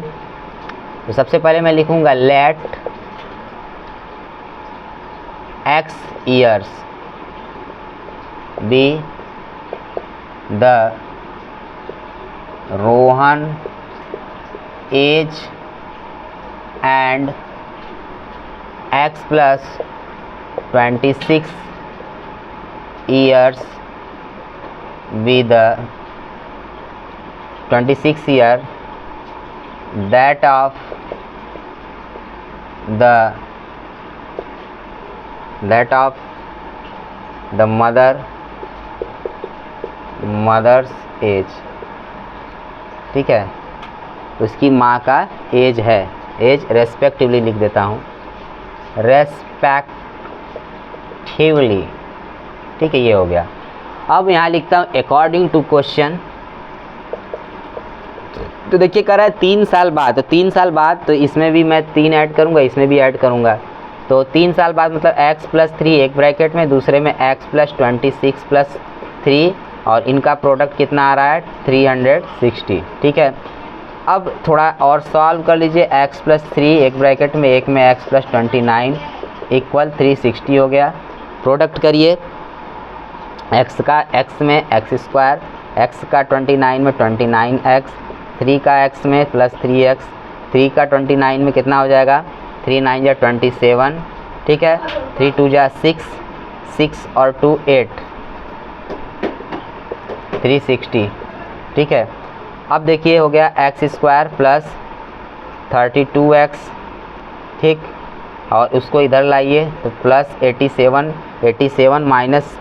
तो सबसे पहले मैं लिखूंगा late x years be the Rohan age and x plus 26 years be the 26 year that of the mother's age। ठीक है, उसकी माँ का एज है, एज रेस्पेक्टिवली लिख देता हूँ, रेस्पेक्टिवली। ठीक है, ये हो गया। अब यहाँ लिखता हूँ अकॉर्डिंग टू क्वेश्चन। तो देखिए कह रहा है 3 साल बाद, तो 3 साल बाद, तो इसमें भी मैं 3 ऐड करूँगा, इसमें भी ऐड करूँगा। तो 3 साल बाद मतलब x + 3 एक ब्रैकेट में, दूसरे में x + 26 + 3, और इनका प्रोडक्ट कितना आ रहा है 360। ठीक है, अब थोड़ा और सॉल्व कर लीजिए। x + 3 एक ब्रैकेट में, एक में x + 29 = 360 हो गया। प्रोडक्ट करिए, x का x में x², x का 29 में 29x, 3 का x में +3x, 3 का 29 में कितना हो जाएगा, 3 9 जा 27। ठीक है, 3 2 जा 6, 6 और 2 8, 360। ठीक है, अब देखिए हो गया एक्स स्क्वायर प्लस 32x, ठीक, और उसको इधर लाइए तो प्लस 87 माइनस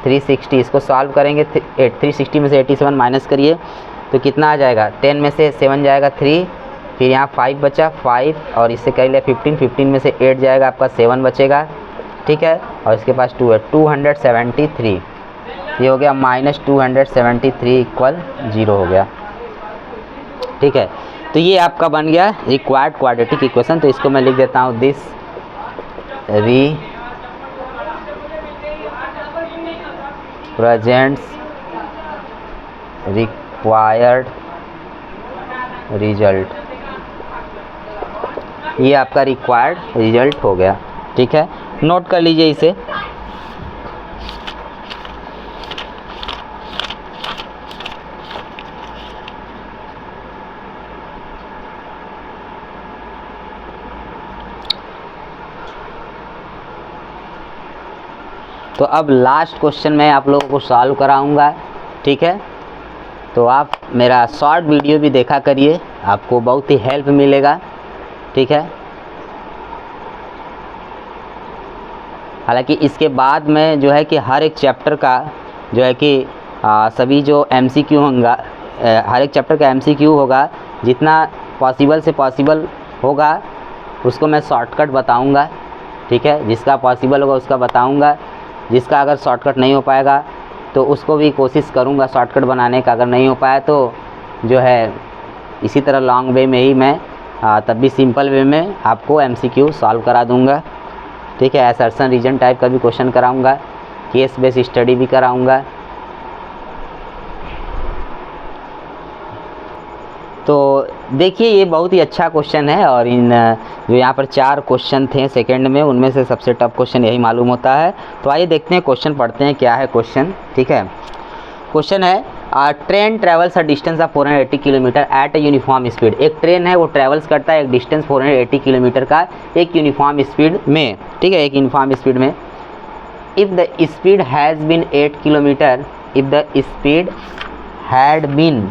360, इसको सॉल्व करेंगे 360 में से 87 माइनस करिए तो कितना आ जाएगा, 10 में से 7 जाएगा 3, फिर यहाँ 5 बचा 5 और इससे कर लिया 15 में से 8 जाएगा आपका 7 बचेगा, ठीक है, और इसके पास 2 है 273, ये हो गया माइनस 273 इक्वल 0 हो गया, ठीक है। तो ये आपका बन गया रिक्वायर्ड क्वाड्रेटिक इक्वेशन। तो इसको मैं लिख देता हूँ, दिस represents required result, ये आपका रिक्वायर्ड रिजल्ट हो गया, ठीक है, नोट कर लीजिए इसे। तो अब लास्ट क्वेश्चन मैं आप लोगों को सॉल्व कराऊंगा, ठीक है। तो आप मेरा शॉर्ट वीडियो भी देखा करिए, आपको बहुत ही हेल्प मिलेगा, ठीक है। हालांकि इसके बाद में जो है कि हर एक चैप्टर का जो है कि सभी जो MCQ होगा, हर एक चैप्टर का MCQ होगा, जितना पॉसिबल से पॉसिबल होगा उसको मैं शॉर्टकट बताऊंगा, ठीक है। जिसका पॉसिबल होगा उसका बताऊंगा, जिसका अगर शॉर्टकट नहीं हो पाएगा तो उसको भी कोशिश करूंगा शॉर्टकट बनाने का, अगर नहीं हो पाया तो जो है इसी तरह लॉन्ग वे में ही मैं तब भी सिंपल वे में आपको MCQ सॉल्व करा दूंगा, ठीक है। असर्शन रीजन टाइप का भी क्वेश्चन कराऊंगा, केस बेस्ड स्टडी भी कराऊंगा। तो देखिए ये बहुत ही अच्छा क्वेश्चन है, और इन जो यहाँ पर 4 क्वेश्चन थे सेकंड में, उनमें से सबसे टफ क्वेश्चन यही मालूम होता है। तो आइए देखते हैं क्वेश्चन, पढ़ते हैं क्या है क्वेश्चन, ठीक है। क्वेश्चन है train travels a distance of 480 kilometre at a uniform speed. एक ट्रेन है वो ट्रेवल्स करता है एक डिस्टेंस 480 किलोमीटर का एक यूनिफॉर्म स्पीड में, ठीक है, एक यूनिफॉर्म स्पीड में। If the speed has been 8 kilometre, if the speed had been,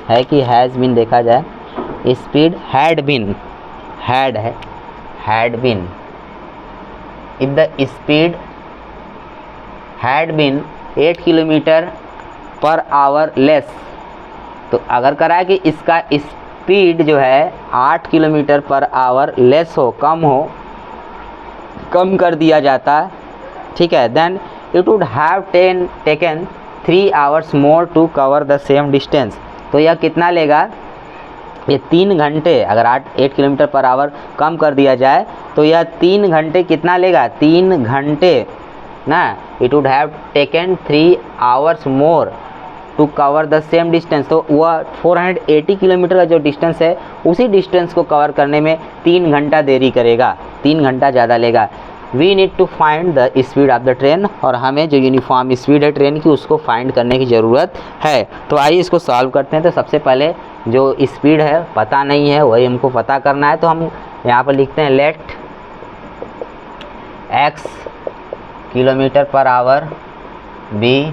है कि हैज़ बीन देखा जाए, स्पीड हैड बीन, हैड है, had been, if the speed had been 8 kilometre per hour less, तो अगर करा है कि इसका स्पीड जो है 8 किलोमीटर पर आवर लेस हो, कम कर दिया जाता, ठीक है, then it would have taken 3 hours more to cover the same distance. तो यह कितना लेगा, ये 3 घंटे, अगर 8 किलोमीटर पर आवर कम कर दिया जाए तो यह 3 घंटे कितना लेगा, 3 घंटे ना, it would have taken 3 hours more to cover the same distance. तो वह 480 किलोमीटर का जो डिस्टेंस है उसी डिस्टेंस को कवर करने में 3 घंटा देरी करेगा, 3 घंटा ज़्यादा लेगा। We need to find the speed of the train, और हमें जो यूनिफॉर्म स्पीड है ट्रेन की उसको फाइंड करने की ज़रूरत है। तो आइए इसको सॉल्व करते हैं। तो सबसे पहले जो स्पीड है पता नहीं है, वही हमको पता करना है। तो हम यहाँ पर लिखते हैं let x kilometre per hour be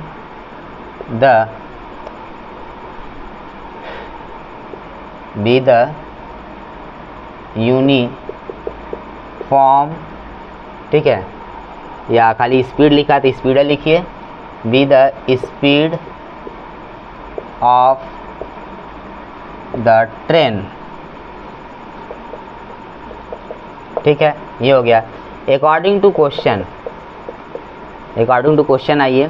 the uniform, ठीक है, या खाली स्पीड लिखा तो स्पीड लिखिए, be the speed of the train, ठीक है, ये हो गया। अकॉर्डिंग टू क्वेश्चन आइए,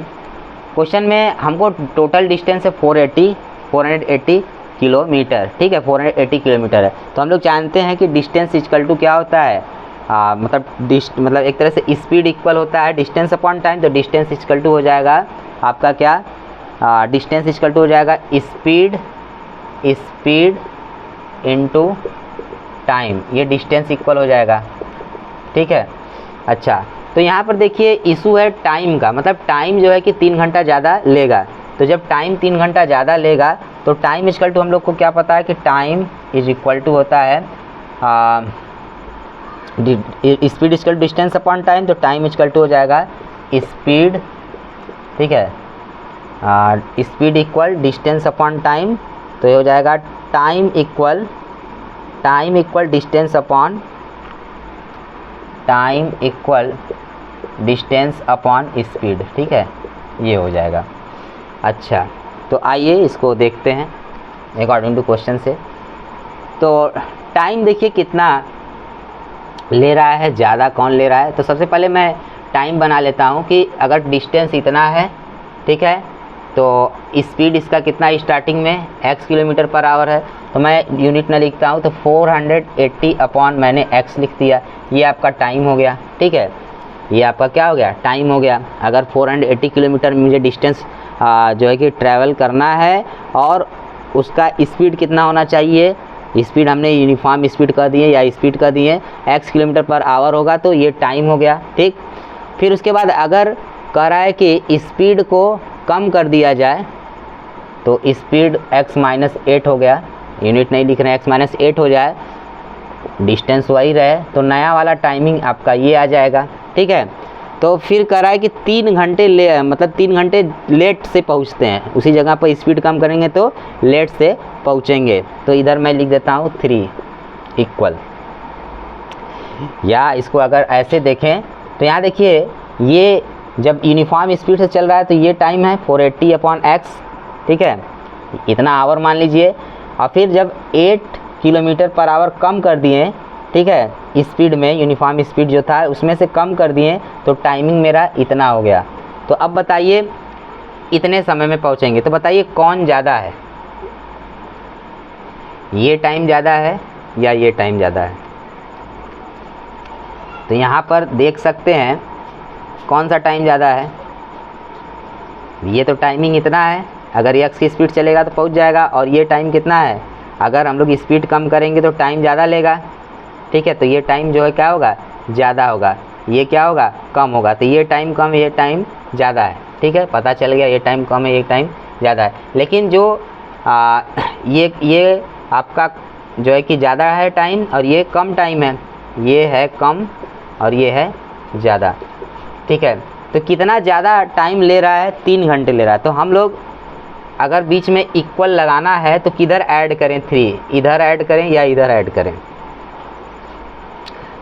क्वेश्चन में हमको टोटल डिस्टेंस है 480 किलोमीटर, ठीक है, 480 किलोमीटर है। तो हम लोग जानते हैं कि डिस्टेंस इक्वल टू क्या होता है, मतलब एक तरह से स्पीड इक्वल होता है डिस्टेंस अपॉन टाइम। तो डिस्टेंस इक्वल टू हो जाएगा आपका क्या, डिस्टेंस इक्वल टू हो जाएगा स्पीड इनटू टाइम, ये डिस्टेंस इक्वल हो जाएगा, ठीक है। अच्छा, तो यहाँ पर देखिए इशू है टाइम का, मतलब टाइम जो है कि 3 घंटा ज़्यादा लेगा। तो जब टाइम 3 घंटा ज़्यादा लेगा तो टाइम इक्वल टू हम लोग को क्या पता है कि टाइम इज इक्वल टू होता है speed equal distance upon time. तो टाइम इक्वल टू हो जाएगा स्पीड, ठीक है, speed equal distance upon time. तो ये हो जाएगा time equal distance upon speed, ठीक है, ये हो जाएगा। अच्छा, तो आइए इसको देखते हैं अकॉर्डिंग टू क्वेश्चन से। तो टाइम देखिए कितना ले रहा है, ज़्यादा कौन ले रहा है। तो सबसे पहले मैं टाइम बना लेता हूँ कि अगर डिस्टेंस इतना है, ठीक है, तो स्पीड इसका कितना स्टार्टिंग में x किलोमीटर पर आवर है, तो मैं यूनिट में लिखता हूँ तो 480 अपॉन मैंने x लिख दिया, ये आपका टाइम हो गया, ठीक है, ये आपका क्या हो गया, टाइम हो गया। अगर 480 किलोमीटर मुझे डिस्टेंस जो है कि ट्रैवल करना है और उसका स्पीड कितना होना चाहिए, स्पीड हमने यूनिफॉर्म स्पीड कर दिए या स्पीड कर दिए x किलोमीटर पर आवर होगा, तो ये टाइम हो गया, ठीक। फिर उसके बाद अगर कह रहा है कि स्पीड को कम कर दिया जाए तो स्पीड x-8 हो गया, यूनिट नहीं लिख रहे हैं, x-8 हो जाए, डिस्टेंस वही रहे, तो नया वाला टाइमिंग आपका ये आ जाएगा, ठीक है। तो फिर कह रहा है कि 3 घंटे मतलब 3 घंटे लेट से पहुंचते हैं, उसी जगह पर स्पीड कम करेंगे तो लेट से पहुंचेंगे। तो इधर मैं लिख देता हूँ 3 इक्वल, या इसको अगर ऐसे देखें तो यहाँ देखिए ये जब यूनिफॉर्म स्पीड से चल रहा है तो ये टाइम है 480 अपॉन x, ठीक है, इतना आवर मान लीजिए। और फिर जब 8 किलोमीटर पर आवर कम कर दिए, ठीक है, स्पीड में यूनिफॉर्म स्पीड जो था उसमें से कम कर दिए तो टाइमिंग मेरा इतना हो गया। तो अब बताइए इतने समय में पहुंचेंगे, तो बताइए कौन ज़्यादा है, ये टाइम ज़्यादा है या ये टाइम ज़्यादा है। तो यहाँ पर देख सकते हैं कौन सा टाइम ज़्यादा है, ये तो टाइमिंग इतना है, अगर x की स्पीड चलेगा तो पहुँच जाएगा, और ये टाइम कितना है, अगर हम लोग स्पीड कम करेंगे तो टाइम ज़्यादा लेगा, ठीक है। तो ये टाइम जो है क्या होगा, ज़्यादा होगा, ये क्या होगा, कम होगा। तो ये टाइम कम, ये टाइम ज़्यादा है, ठीक है, पता चल गया, ये टाइम कम है, ये टाइम ज़्यादा है। लेकिन जो ये आपका जो है कि ज़्यादा है टाइम और ये कम टाइम है, ये है कम और ये है ज़्यादा, ठीक है। तो कितना ज़्यादा टाइम ले रहा है, 3 घंटे ले रहा है। तो हम लोग अगर बीच में इक्वल लगाना है तो किधर ऐड करें, 3, इधर ऐड करें या इधर ऐड करें।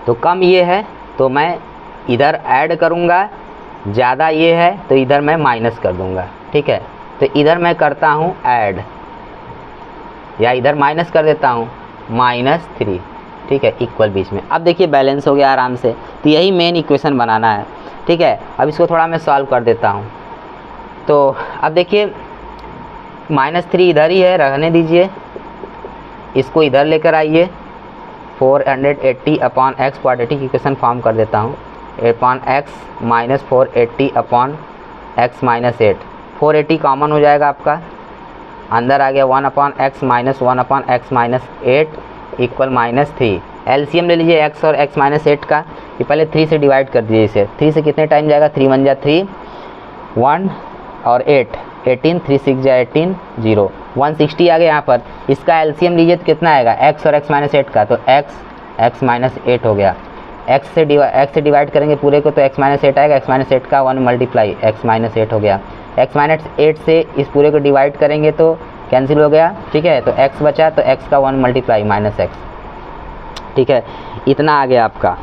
तो कम ये है तो मैं इधर ऐड करूँगा, ज़्यादा ये है तो इधर मैं माइनस कर दूँगा, ठीक है। तो इधर मैं करता हूँ ऐड, या इधर माइनस कर देता हूँ -3, ठीक है, इक्वल बीच में। अब देखिए बैलेंस हो गया आराम से। तो यही मेन इक्वेशन बनाना है, ठीक है। अब इसको थोड़ा मैं सॉल्व कर देता हूँ। तो अब देखिए -3 इधर ही है, रहने दीजिए, इसको इधर लेकर आइए, 480 upon x quadratic equation form कर देता हूँ, upon x minus 480 upon x minus 8, 480 common हो जाएगा आपका, अंदर आ गया 1 upon x minus 1 upon x minus 8 equal -3। LCM ले लीजिए x और x माइनस 8 का, ये पहले 3 से डिवाइड कर दीजिए इसे, 3 से कितने टाइम जाएगा, 3 1 जा 3, 1 और 8 18, 3 6 जा 18, 0, 160 आ गया यहाँ पर। इसका एलसीएम लीजिए तो कितना आएगा, x और x माइनस 8 का, तो x माइनस 8 हो गया। x से डिवाइड करेंगे पूरे को तो x माइनस 8 आएगा, x माइनस 8 का 1 मल्टीप्लाई x माइनस 8 हो गया। x माइनस 8 से इस पूरे को डिवाइड करेंगे तो कैंसिल हो गया, ठीक है। तो x बचा तो x का 1 मल्टीप्लाई -x, ठीक है, इतना आ गया आपका।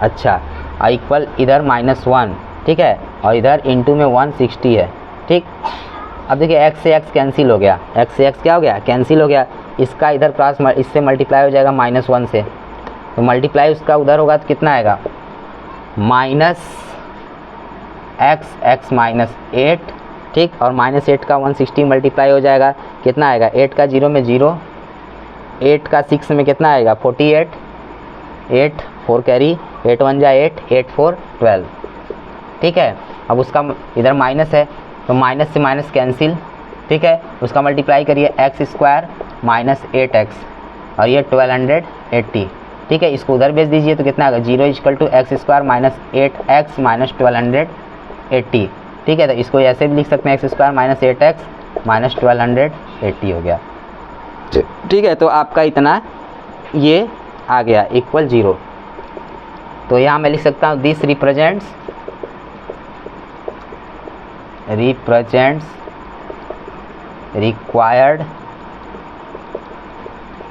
अच्छा, और इक्वल इधर -1, ठीक है, और इधर इंटू में 160 है, ठीक। अब देखिए x से x कैंसिल हो गया, x से x क्या हो गया, कैंसिल हो गया। इसका इधर क्रॉस इससे मल्टीप्लाई हो जाएगा -1 से, तो मल्टीप्लाई उसका उधर होगा तो कितना आएगा, -x माइनस 8, ठीक, और -8 का 160 मल्टीप्लाई हो जाएगा, कितना आएगा, 8 का 0 में 0, 8 का 6 में कितना आएगा 48, 8 4 कैरी, 8 1 जा 8, 8 4 12, ठीक है। अब उसका इधर माइनस है तो माइनस से माइनस कैंसिल, ठीक है, उसका मल्टीप्लाई करिए x² माइनस 8x और ये 1280, ठीक है। इसको उधर भेज दीजिए तो कितना आएगा, 0 = x² माइनस 8x माइनस 1280, ठीक है। तो इसको ऐसे भी लिख सकते हैं, x² माइनस 8x माइनस 1280 हो गया, ठीक है। तो आपका इतना ये आ गया इक्वल 0। तो यहाँ मैं लिख सकता हूँ दिस रिप्रेजेंट्स रिक्वायर्ड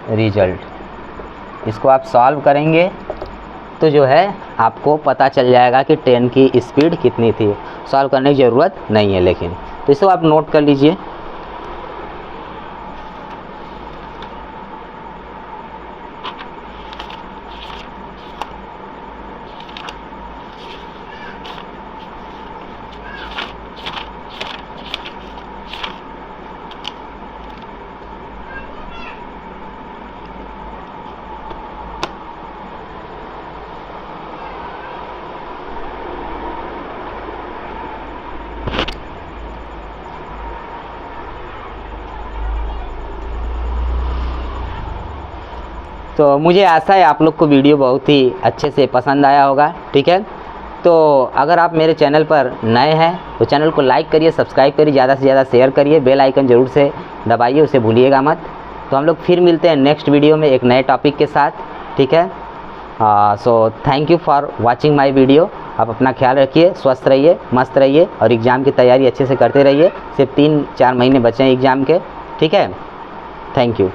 रिजल्ट। इसको आप सॉल्व करेंगे तो जो है आपको पता चल जाएगा कि ट्रेन की स्पीड कितनी थी। सॉल्व करने की ज़रूरत नहीं है लेकिन, तो इसको आप नोट कर लीजिए। तो मुझे आशा है आप लोग को वीडियो बहुत ही अच्छे से पसंद आया होगा। ठीक है, तो अगर आप मेरे चैनल पर नए हैं तो चैनल को लाइक करिए, सब्सक्राइब करिए, ज़्यादा से ज़्यादा शेयर करिए, बेल आइकन ज़रूर से दबाइए, उसे भूलिएगा मत। तो हम लोग फिर मिलते हैं नेक्स्ट वीडियो में एक नए टॉपिक के साथ। ठीक है, so thank you for watching my video. आप अपना ख्याल रखिए, स्वस्थ रहिए, मस्त रहिए और एग्ज़ाम की तैयारी अच्छे से करते रहिए। सिर्फ 3-4 महीने बचे हैं एग्ज़ाम के। ठीक है, थैंक यू।